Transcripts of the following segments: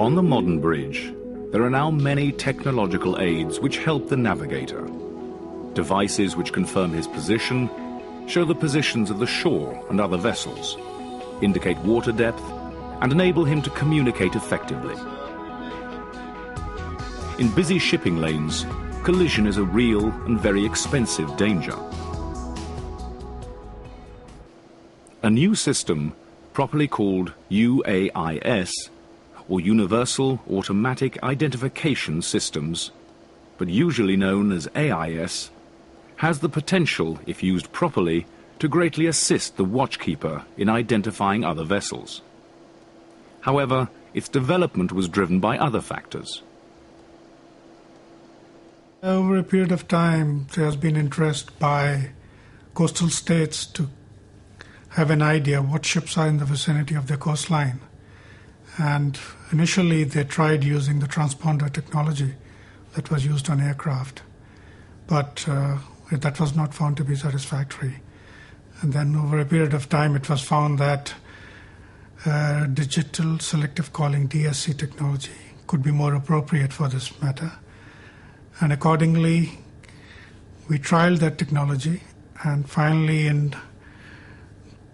On the modern bridge, there are now many technological aids which help the navigator. Devices which confirm his position, show the positions of the shore and other vessels, indicate water depth, and enable him to communicate effectively. In busy shipping lanes, collision is a real and very expensive danger. A new system, properly called UAIS, or Universal Automatic Identification Systems, but usually known as AIS, has the potential, if used properly, to greatly assist the watchkeeper in identifying other vessels. However, its development was driven by other factors. Over a period of time, there has been interest by coastal states to have an idea what ships are in the vicinity of their coastline. And initially, they tried using the transponder technology that was used on aircraft. But that was not found to be satisfactory. And then over a period of time, it was found that digital selective calling, DSC technology, could be more appropriate for this matter. And accordingly, we trialed that technology, and finally,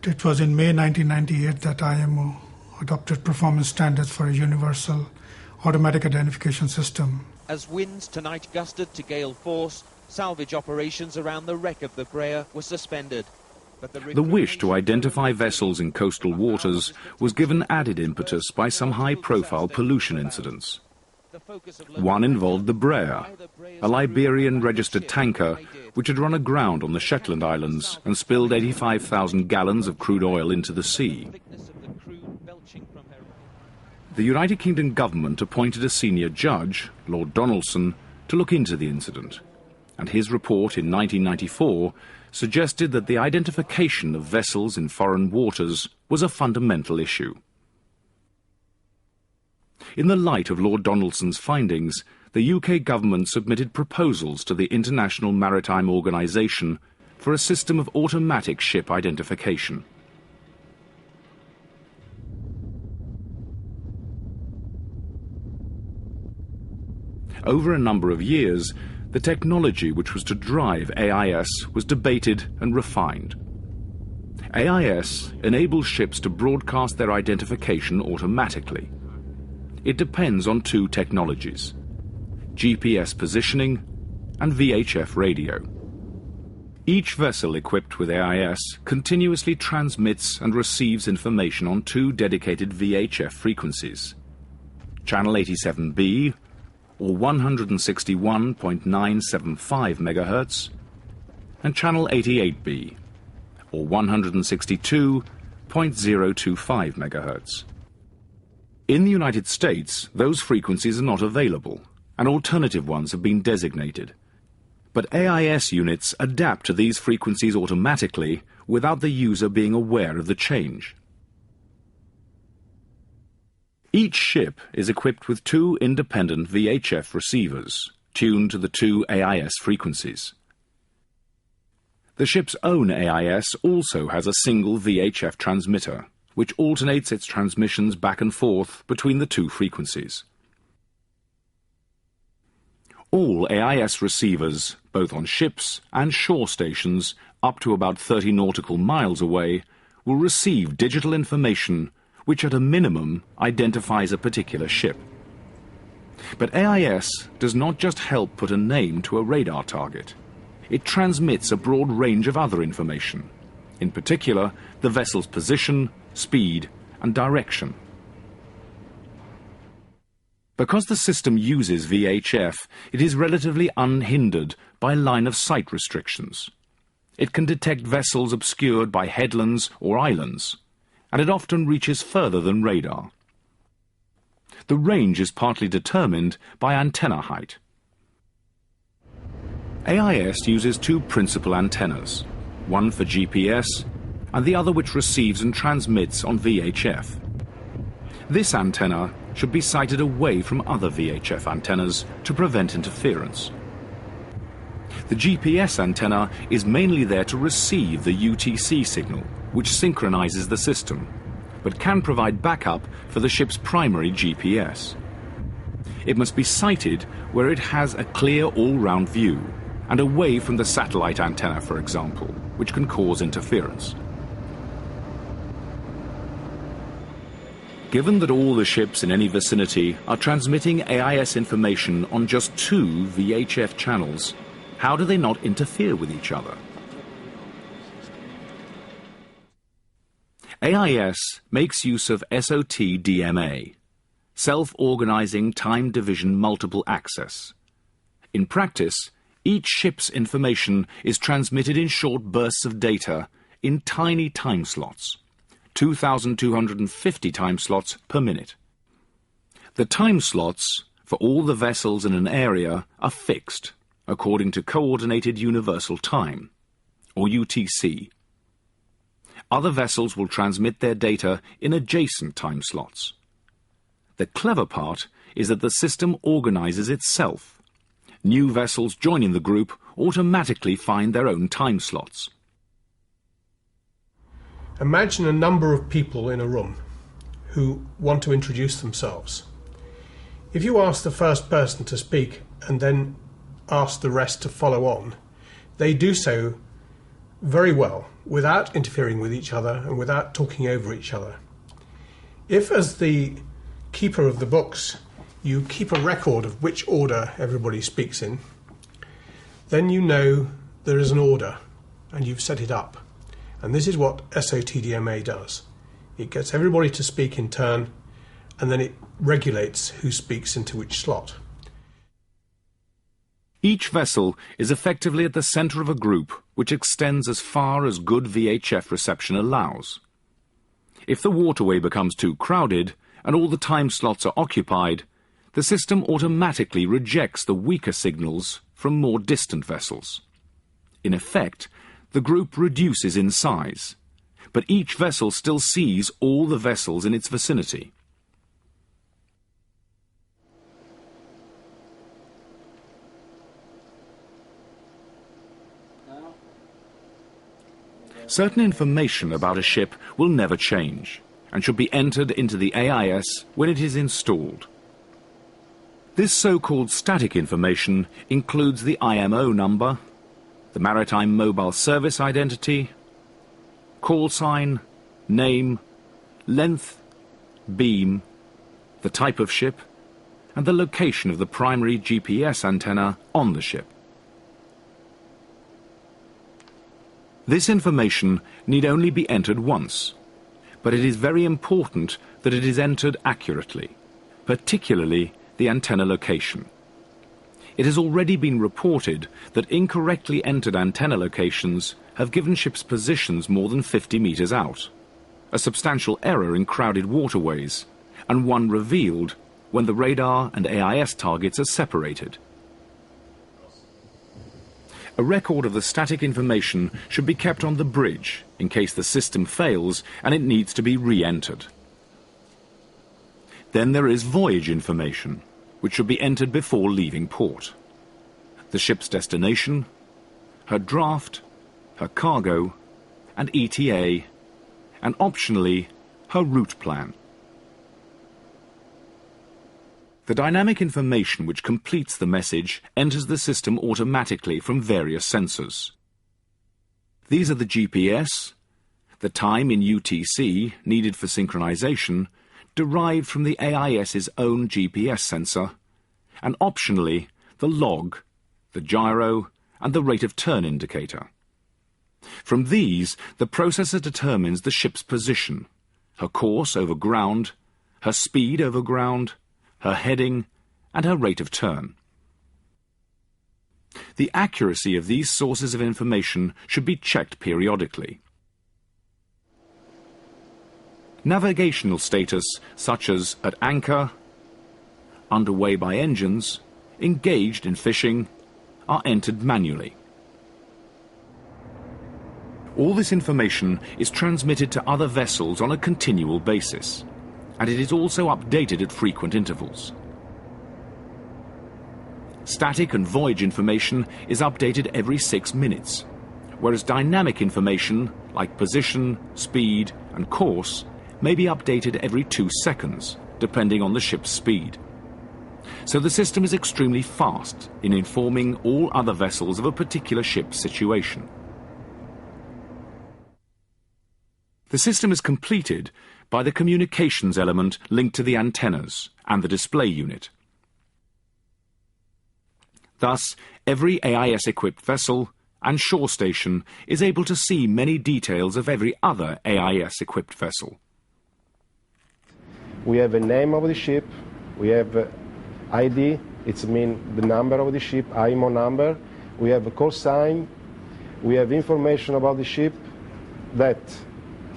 it was in May 1998 that IMO adopted performance standards for a universal automatic identification system. As winds tonight gusted to gale force, salvage operations around the wreck of the Brea were suspended. But the wish to identify vessels in coastal waters was given added impetus by some high-profile pollution incidents. One involved the Brea, a Liberian-registered tanker which had run aground on the Shetland Islands and spilled 85,000 gallons of crude oil into the sea. The United Kingdom government appointed a senior judge, Lord Donaldson, to look into the incident, and his report in 1994 suggested that the identification of vessels in foreign waters was a fundamental issue. In the light of Lord Donaldson's findings, the UK government submitted proposals to the International Maritime Organization for a system of automatic ship identification. Over a number of years, the technology which was to drive AIS was debated and refined. AIS enables ships to broadcast their identification automatically. It depends on two technologies: GPS positioning and VHF radio. Each vessel equipped with AIS continuously transmits and receives information on two dedicated VHF frequencies: channel 87B, or 161.975 MHz, and channel 88B, or 162.025 MHz. In the United States, those frequencies are not available, and alternative ones have been designated. But AIS units adapt to these frequencies automatically without the user being aware of the change. Each ship is equipped with two independent VHF receivers, tuned to the two AIS frequencies. The ship's own AIS also has a single VHF transmitter, which alternates its transmissions back and forth between the two frequencies. All AIS receivers, both on ships and shore stations up to about 30 nautical miles away, will receive digital information which at a minimum identifies a particular ship. But AIS does not just help put a name to a radar target. It transmits a broad range of other information, in particular the vessel's position, speed, and direction. Because the system uses VHF, it is relatively unhindered by line-of-sight restrictions. It can detect vessels obscured by headlands or islands, and it often reaches further than radar. The range is partly determined by antenna height. AIS uses two principal antennas, one for GPS and the other which receives and transmits on VHF. This antenna should be sighted away from other VHF antennas to prevent interference. The GPS antenna is mainly there to receive the UTC signal, which synchronizes the system, but can provide backup for the ship's primary GPS. It must be sighted where it has a clear all-round view, and away from the satellite antenna, for example, which can cause interference. Given that all the ships in any vicinity are transmitting AIS information on just 2 VHF channels, how do they not interfere with each other? AIS makes use of SOT-DMA, Self-Organizing Time Division Multiple Access. In practice, each ship's information is transmitted in short bursts of data in tiny time slots, 2,250 time slots per minute. The time slots for all the vessels in an area are fixed according to Coordinated Universal Time, or UTC. Other vessels will transmit their data in adjacent time slots. The clever part is that the system organizes itself. New vessels joining the group automatically find their own time slots. Imagine a number of people in a room who want to introduce themselves. If you ask the first person to speak and then ask the rest to follow on, they do so very well without interfering with each other and without talking over each other. If, as the keeper of the books, you keep a record of which order everybody speaks in, then you know there is an order and you've set it up. And this is what SOT-DMA does. It gets everybody to speak in turn, and then it regulates who speaks into which slot. Each vessel is effectively at the center of a group which extends as far as good VHF reception allows. If the waterway becomes too crowded and all the time slots are occupied, the system automatically rejects the weaker signals from more distant vessels. In effect, the group reduces in size, but each vessel still sees all the vessels in its vicinity. Certain information about a ship will never change and should be entered into the AIS when it is installed. This so-called static information includes the IMO number, the Maritime Mobile Service Identity, call sign, name, length, beam, the type of ship, and the location of the primary GPS antenna on the ship. This information need only be entered once, but it is very important that it is entered accurately, particularly the antenna location. It has already been reported that incorrectly entered antenna locations have given ships positions more than 50 meters out, a substantial error in crowded waterways, and one revealed when the radar and AIS targets are separated. A record of the static information should be kept on the bridge in case the system fails and it needs to be re-entered. Then there is voyage information, which should be entered before leaving port. The ship's destination, her draft, her cargo, and ETA, and optionally, her route plan. The dynamic information which completes the message enters the system automatically from various sensors. These are the GPS, the time in UTC needed for synchronization, derived from the AIS's own GPS sensor, and optionally the log, the gyro, and the rate of turn indicator. From these, the processor determines the ship's position, her course over ground, her speed over ground, her heading, and her rate of turn. The accuracy of these sources of information should be checked periodically. Navigational status, such as at anchor, underway by engines, engaged in fishing, are entered manually. All this information is transmitted to other vessels on a continual basis, and it is also updated at frequent intervals. Static and voyage information is updated every 6 minutes, whereas dynamic information, like position, speed, and course, may be updated every 2 seconds, depending on the ship's speed. So the system is extremely fast in informing all other vessels of a particular ship's situation. The system is completed by the communications element linked to the antennas and the display unit. Thus, every AIS-equipped vessel and shore station is able to see many details of every other AIS-equipped vessel. We have a name of the ship, we have ID, it's mean the number of the ship, IMO number, we have a call sign, we have information about the ship, that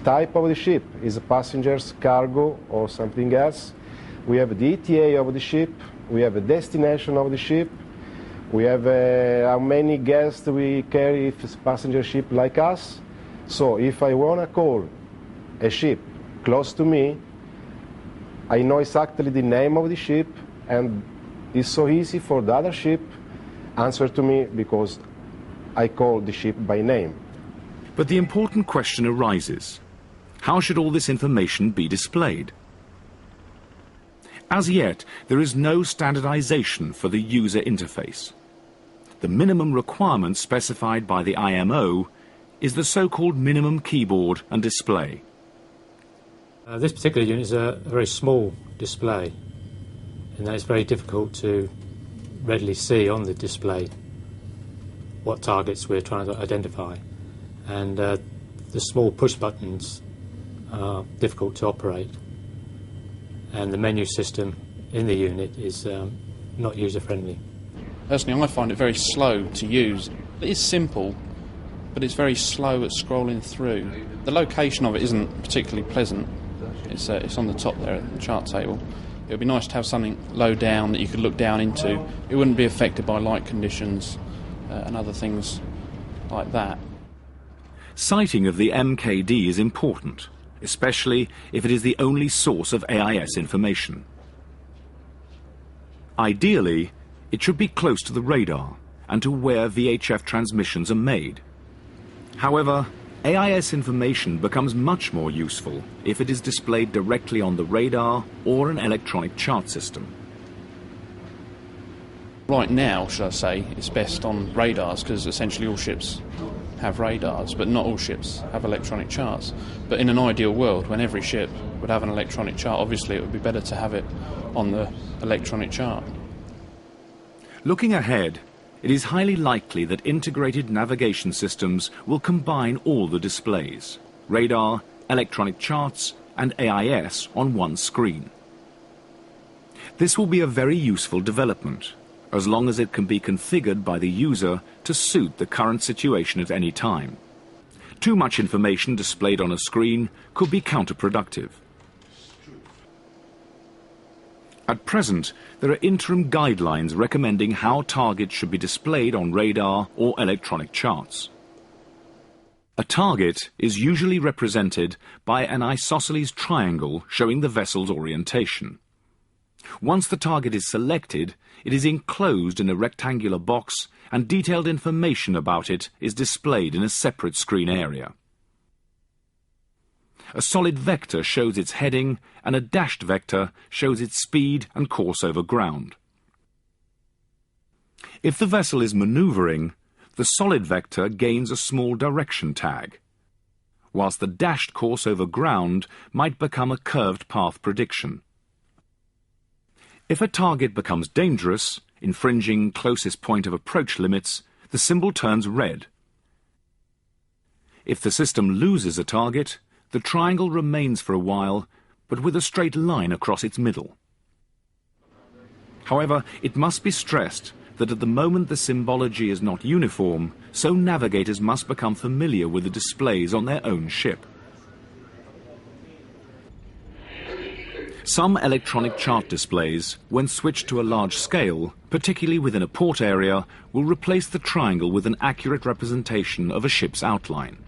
type of the ship is a passengers, cargo or something else. We have the ETA of the ship, we have a destination of the ship, we have how many guests we carry if it's a passenger ship like us. So if I want to call a ship close to me, I know exactly the name of the ship, and it's so easy for the other ship answer to me because I call the ship by name. But the important question arises: how should all this information be displayed? As yet, there is no standardization for the user interface. The minimum requirement specified by the IMO is the so-called minimum keyboard and display. This particular unit is a very small display, and that it's very difficult to readily see on the display what targets we're trying to identify. And the small push buttons are difficult to operate, and the menu system in the unit is not user-friendly. Personally, I find it very slow to use. It is simple, but it's very slow at scrolling through. The location of it isn't particularly pleasant. It's on the top there at the chart table. It would be nice to have something low down that you could look down into. It wouldn't be affected by light conditions and other things like that. Sighting of the MKD is important, especially if it is the only source of AIS information. Ideally, it should be close to the radar and to where VHF transmissions are made. However, AIS information becomes much more useful if it is displayed directly on the radar or an electronic chart system. Right now, should I say, it's best on radars because essentially all ships have radars, but not all ships have electronic charts. But in an ideal world, when every ship would have an electronic chart, obviously it would be better to have it on the electronic chart. Looking ahead, it is highly likely that integrated navigation systems will combine all the displays: radar, electronic charts, and AIS on one screen. This will be a very useful development, as long as it can be configured by the user to suit the current situation at any time. Too much information displayed on a screen could be counterproductive. At present, there are interim guidelines recommending how targets should be displayed on radar or electronic charts. A target is usually represented by an isosceles triangle showing the vessel's orientation. Once the target is selected, it is enclosed in a rectangular box, and detailed information about it is displayed in a separate screen area. A solid vector shows its heading, and a dashed vector shows its speed and course over ground. If the vessel is maneuvering, the solid vector gains a small direction tag, whilst the dashed course over ground might become a curved path prediction. If a target becomes dangerous, infringing closest point of approach limits, the symbol turns red. If the system loses a target, the triangle remains for a while, but with a straight line across its middle. However, it must be stressed that at the moment the symbology is not uniform, so navigators must become familiar with the displays on their own ship. Some electronic chart displays, when switched to a large scale, particularly within a port area, will replace the triangle with an accurate representation of a ship's outline.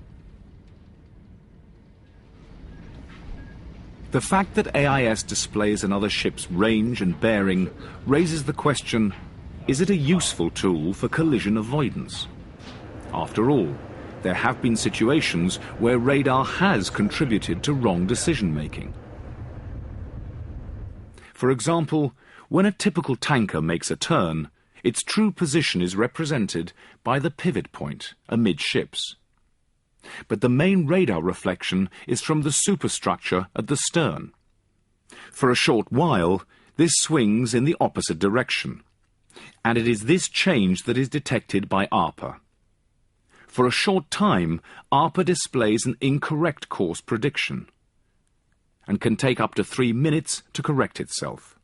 The fact that AIS displays another ship's range and bearing raises the question, is it a useful tool for collision avoidance? After all, there have been situations where radar has contributed to wrong decision-making. For example, When a typical tanker makes a turn, its true position is represented by the pivot point amidships. But the main radar reflection is from the superstructure at the stern. For a short while, this swings in the opposite direction, and it is this change that is detected by ARPA. For a short time, ARPA displays an incorrect course prediction and can take up to 3 minutes to correct itself.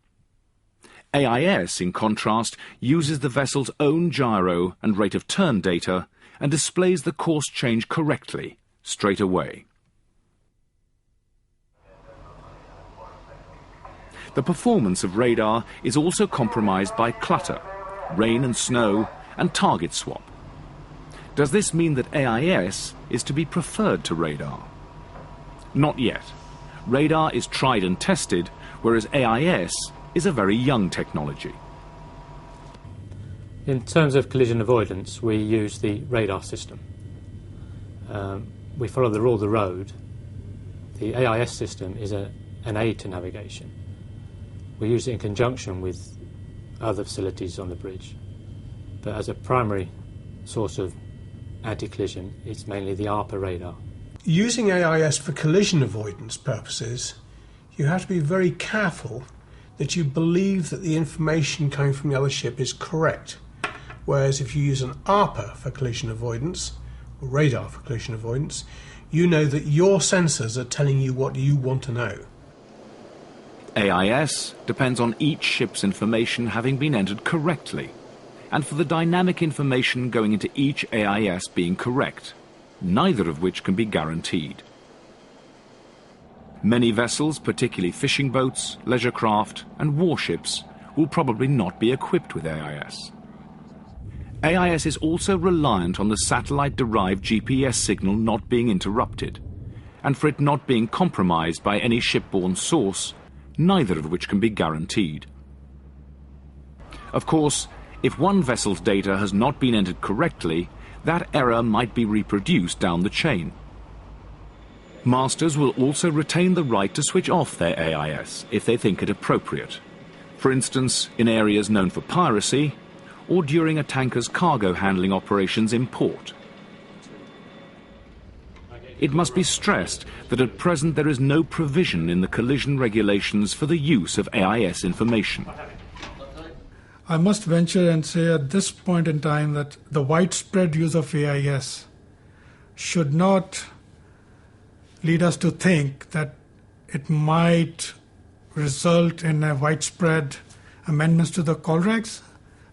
AIS, in contrast, uses the vessel's own gyro and rate of turn data and displays the course change correctly, straight away. The performance of radar is also compromised by clutter, rain and snow, and target swap. Does this mean that AIS is to be preferred to radar? Not yet. Radar is tried and tested, whereas AIS is a very young technology. In terms of collision avoidance, we use the radar system. We follow the rule of the road. The AIS system is an aid to navigation. We use it in conjunction with other facilities on the bridge. But as a primary source of anti-collision, it's mainly the ARPA radar. Using AIS for collision avoidance purposes, you have to be very careful that you believe that the information coming from the other ship is correct. Whereas if you use an ARPA for collision avoidance, or radar for collision avoidance, you know that your sensors are telling you what you want to know. AIS depends on each ship's information having been entered correctly, and for the dynamic information going into each AIS being correct, neither of which can be guaranteed. Many vessels, particularly fishing boats, leisure craft and warships, will probably not be equipped with AIS. AIS is also reliant on the satellite-derived GPS signal not being interrupted, and for it not being compromised by any shipborne source, neither of which can be guaranteed. Of course, if one vessel's data has not been entered correctly, that error might be reproduced down the chain. Masters will also retain the right to switch off their AIS if they think it appropriate, for instance in areas known for piracy or during a tanker's cargo handling operations in port. It must be stressed that at present there is no provision in the collision regulations for the use of AIS information. I must venture and say at this point in time that the widespread use of AIS should not lead us to think that it might result in a widespread amendments to the call regs.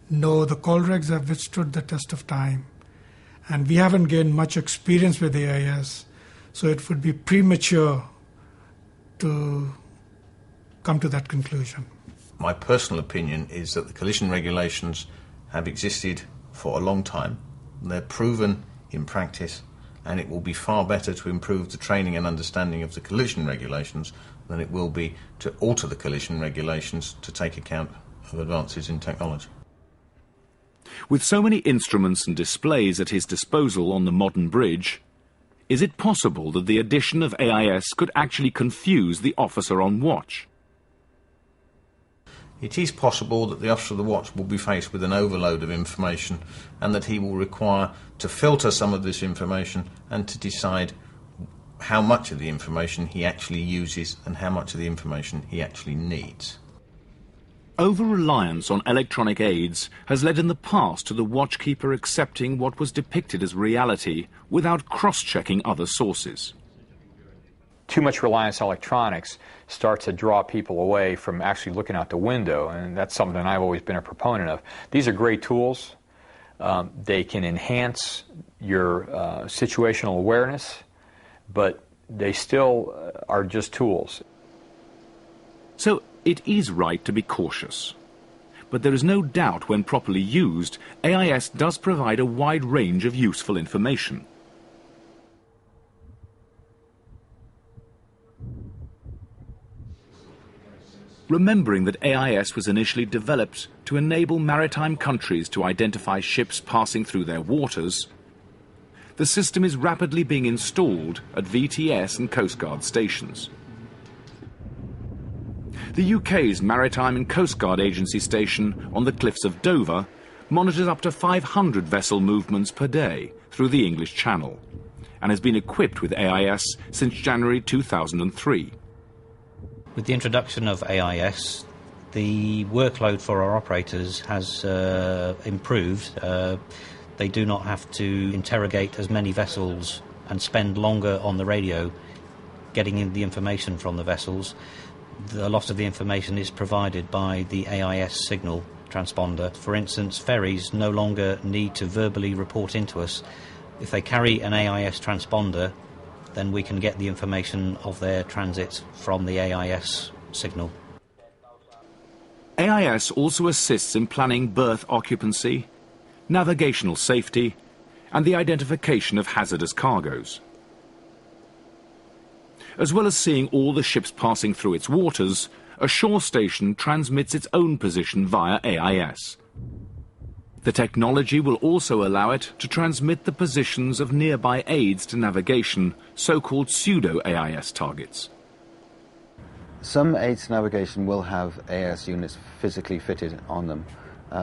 No, the call regs have withstood the test of time, and we haven't gained much experience with AIS, so it would be premature to come to that conclusion. My personal opinion is that the collision regulations have existed for a long time. They're proven in practice, and it will be far better to improve the training and understanding of the collision regulations than it will be to alter the collision regulations to take account of advances in technology. With so many instruments and displays at his disposal on the modern bridge, is it possible that the addition of AIS could actually confuse the officer on watch? It is possible that the officer of the watch will be faced with an overload of information and that he will require to filter some of this information and to decide how much of the information he actually uses and how much of the information he actually needs. Over-reliance on electronic aids has led in the past to the watchkeeper accepting what was depicted as reality without cross-checking other sources. Too much reliance on electronics starts to draw people away from actually looking out the window, and that's something I've always been a proponent of. These are great tools. They can enhance your situational awareness, but they still are just tools. So it is right to be cautious. But there is no doubt when properly used, AIS does provide a wide range of useful information. Remembering that AIS was initially developed to enable maritime countries to identify ships passing through their waters, the system is rapidly being installed at VTS and Coast Guard stations. The UK's Maritime and Coast Guard Agency station on the cliffs of Dover monitors up to 500 vessel movements per day through the English Channel and has been equipped with AIS since January 2003. With the introduction of AIS, the workload for our operators has improved. They do not have to interrogate as many vessels and spend longer on the radio getting in the information from the vessels. A lot of the information is provided by the AIS signal transponder. For instance, ferries no longer need to verbally report into us. If they carry an AIS transponder, then we can get the information of their transit from the AIS signal. AIS also assists in planning berth occupancy, navigational safety, and the identification of hazardous cargoes. As well as seeing all the ships passing through its waters, a shore station transmits its own position via AIS. The technology will also allow it to transmit the positions of nearby aids to navigation, so-called pseudo-AIS targets. Some aids to navigation will have AIS units physically fitted on them,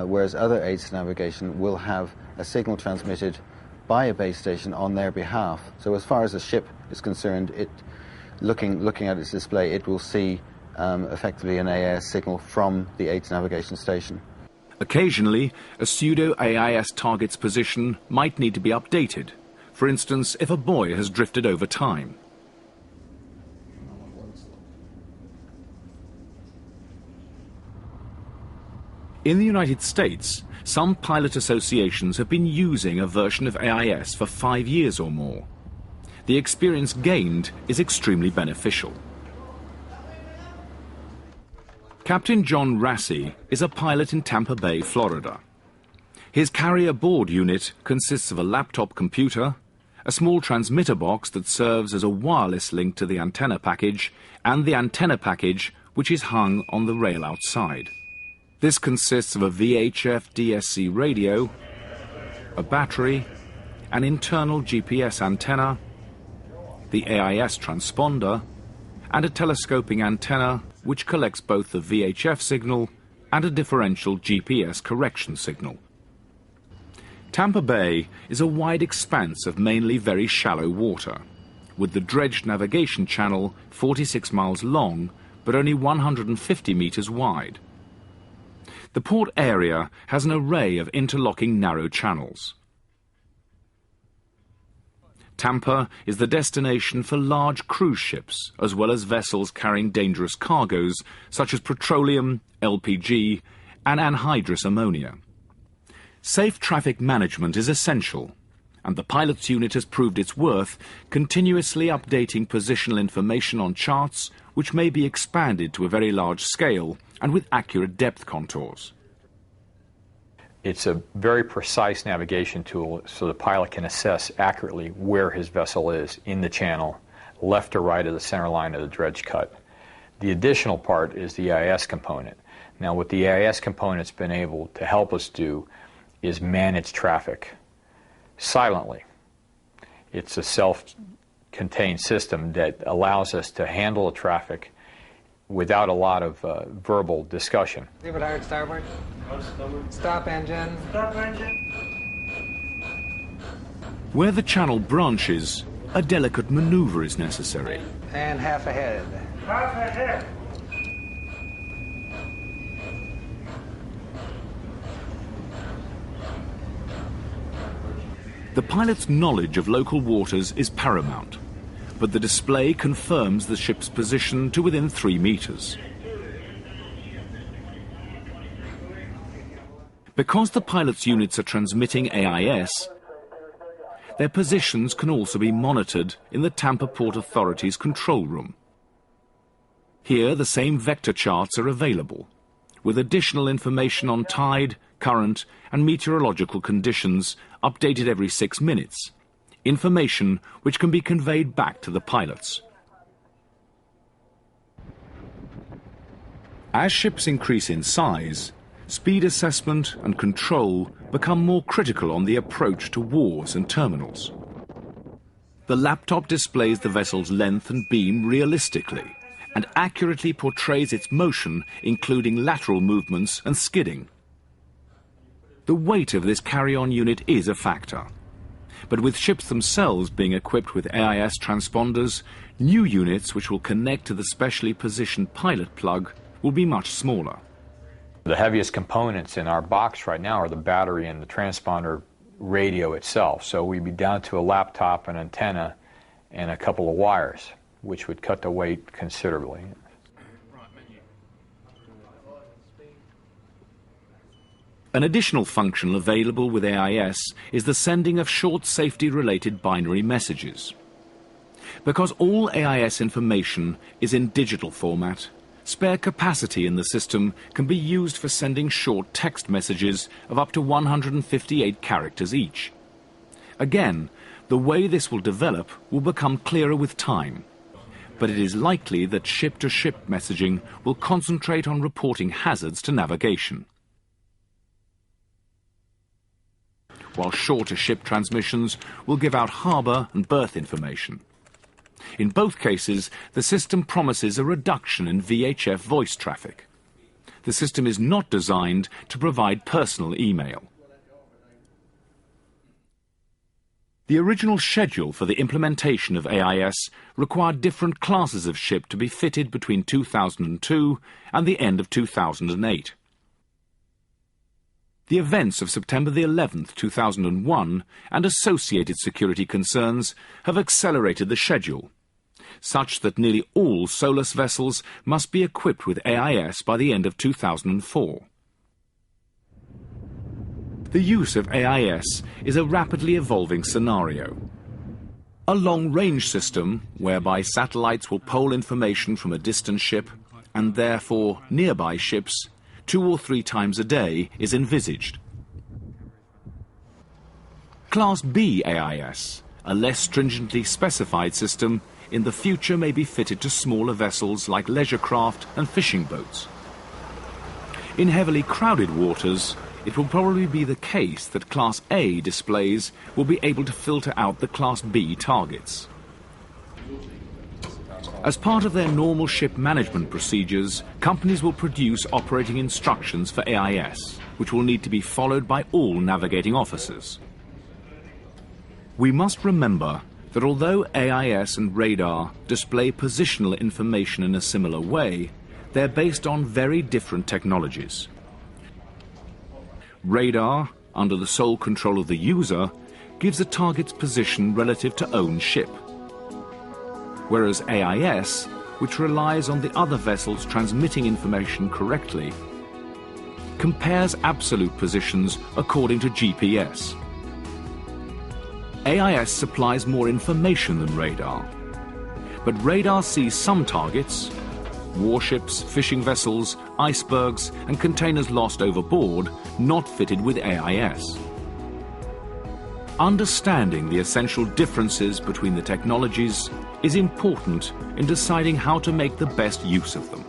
whereas other aids to navigation will have a signal transmitted by a base station on their behalf. So as far as the ship is concerned, looking at its display, it will see effectively an AIS signal from the aids to navigation station. Occasionally, a pseudo-AIS target's position might need to be updated, for instance, if a buoy has drifted over time. In the United States, some pilot associations have been using a version of AIS for 5 years or more. The experience gained is extremely beneficial. Captain John Rassey is a pilot in Tampa Bay, Florida. His carrier board unit consists of a laptop computer, a small transmitter box that serves as a wireless link to the antenna package, and the antenna package which is hung on the rail outside. This consists of a VHF DSC radio, a battery, an internal GPS antenna, the AIS transponder, and a telescoping antenna which collects both the VHF signal and a differential GPS correction signal. Tampa Bay is a wide expanse of mainly very shallow water, with the dredged navigation channel 46 miles long but only 150 meters wide. The port area has an array of interlocking narrow channels. Tampa is the destination for large cruise ships, as well as vessels carrying dangerous cargoes such as petroleum, LPG, and anhydrous ammonia. Safe traffic management is essential, and the pilot's unit has proved its worth, continuously updating positional information on charts which may be expanded to a very large scale and with accurate depth contours. It's a very precise navigation tool so the pilot can assess accurately where his vessel is in the channel, left or right of the center line of the dredge cut. The additional part is the AIS component. Now what the AIS component's been able to help us do is manage traffic silently. It's a self-contained system that allows us to handle the traffic without a lot of verbal discussion. Leave it hard starboard. Stop engine. Stop engine. Where the channel branches, a delicate maneuver is necessary. And half ahead. Half ahead. The pilot's knowledge of local waters is paramount, but the display confirms the ship's position to within 3 meters. Because the pilot's units are transmitting AIS, their positions can also be monitored in the Tampa Port Authority's control room. Here, the same vector charts are available, with additional information on tide, current, and meteorological conditions updated every 6 minutes, information which can be conveyed back to the pilots. As ships increase in size, speed assessment and control become more critical on the approach to wharves and terminals. The laptop displays the vessel's length and beam realistically and accurately portrays its motion, including lateral movements and skidding. The weight of this carry-on unit is a factor. But with ships themselves being equipped with AIS transponders, new units which will connect to the specially positioned pilot plug will be much smaller. The heaviest components in our box right now are the battery and the transponder radio itself. So we'd be down to a laptop, an antenna, and a couple of wires, which would cut the weight considerably. An additional function available with AIS is the sending of short safety-related binary messages. Because all AIS information is in digital format, spare capacity in the system can be used for sending short text messages of up to 158 characters each. Again, the way this will develop will become clearer with time, but it is likely that ship-to-ship messaging will concentrate on reporting hazards to navigation, while shorter ship transmissions will give out harbour and berth information. In both cases, the system promises a reduction in VHF voice traffic. The system is not designed to provide personal email. The original schedule for the implementation of AIS required different classes of ship to be fitted between 2002 and the end of 2008. The events of September the 11th, 2001 and associated security concerns have accelerated the schedule, such that nearly all Solus vessels must be equipped with AIS by the end of 2004. The use of AIS is a rapidly evolving scenario. A long-range system, whereby satellites will poll information from a distant ship, and therefore nearby ships, 2 or 3 times a day, is envisaged. Class B AIS, a less stringently specified system, in the future may be fitted to smaller vessels like leisure craft and fishing boats. In heavily crowded waters, it will probably be the case that Class A displays will be able to filter out the Class B targets. As part of their normal ship management procedures, companies will produce operating instructions for AIS, which will need to be followed by all navigating officers. We must remember that although AIS and radar display positional information in a similar way, they're based on very different technologies. Radar, under the sole control of the user, gives a target's position relative to own ship, whereas AIS, which relies on the other vessels transmitting information correctly, compares absolute positions according to GPS. AIS supplies more information than radar, but radar sees some targets, warships, fishing vessels, icebergs and containers lost overboard, not fitted with AIS. Understanding the essential differences between the technologies is important in deciding how to make the best use of them.